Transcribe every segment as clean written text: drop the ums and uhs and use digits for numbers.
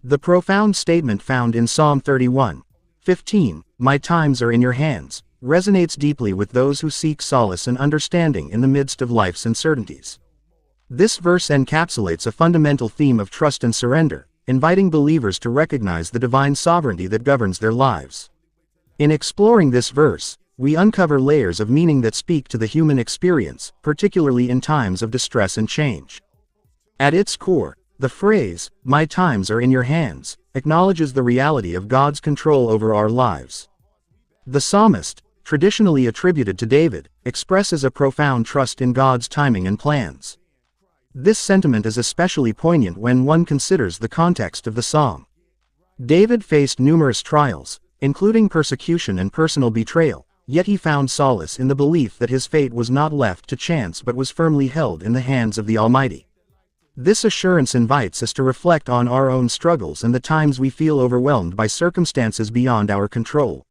The profound statement found in Psalm 31:15, "My times are in your hands," resonates deeply with those who seek solace and understanding in the midst of life's uncertainties. This verse encapsulates a fundamental theme of trust and surrender, inviting believers to recognize the divine sovereignty that governs their lives. In exploring this verse, we uncover layers of meaning that speak to the human experience, particularly in times of distress and change. At its core, the phrase, "My times are in your hands," acknowledges the reality of God's control over our lives. The psalmist, traditionally attributed to David, expresses a profound trust in God's timing and plans. This sentiment is especially poignant when one considers the context of the song. David faced numerous trials, including persecution and personal betrayal, yet he found solace in the belief that his fate was not left to chance but was firmly held in the hands of the Almighty. This assurance invites us to reflect on our own struggles and the times we feel overwhelmed by circumstances beyond our control.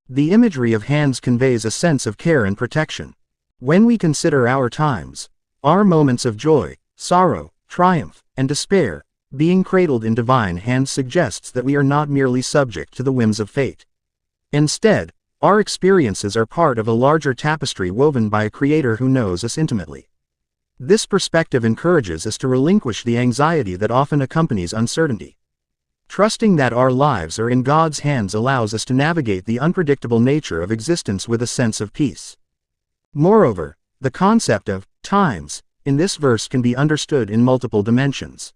The imagery of hands conveys a sense of care and protection. When we consider our times, our moments of joy, sorrow, triumph, and despair, being cradled in divine hands suggests that we are not merely subject to the whims of fate. Instead, our experiences are part of a larger tapestry woven by a Creator who knows us intimately. This perspective encourages us to relinquish the anxiety that often accompanies uncertainty. Trusting that our lives are in God's hands allows us to navigate the unpredictable nature of existence with a sense of peace. Moreover, the concept of times in this verse can be understood in multiple dimensions.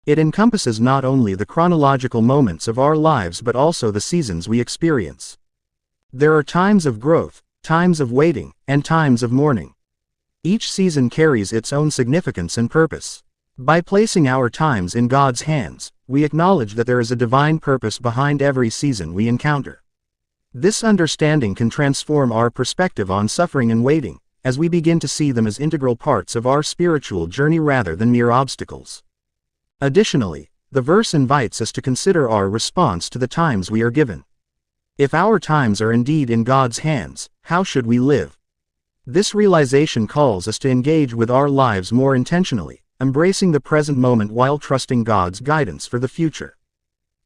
It encompasses not only the chronological moments of our lives but also the seasons we experience. There are times of growth, times of waiting, and times of mourning. Each season carries its own significance and purpose. By placing our times in God's hands, we acknowledge that there is a divine purpose behind every season we encounter. This understanding can transform our perspective on suffering and waiting, as we begin to see them as integral parts of our spiritual journey rather than mere obstacles. Additionally, the verse invites us to consider our response to the times we are given. If our times are indeed in God's hands, how should we live? This realization calls us to engage with our lives more intentionally, embracing the present moment while trusting God's guidance for the future.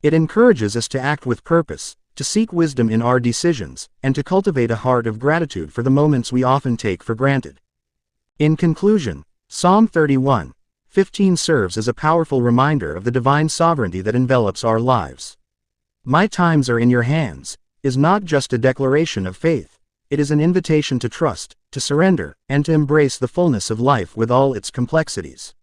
It encourages us to act with purpose, to seek wisdom in our decisions, and to cultivate a heart of gratitude for the moments we often take for granted. In conclusion, Psalm 31:15 serves as a powerful reminder of the divine sovereignty that envelops our lives. "My times are in your hands" is not just a declaration of faith, it is an invitation to trust, to surrender, and to embrace the fullness of life with all its complexities.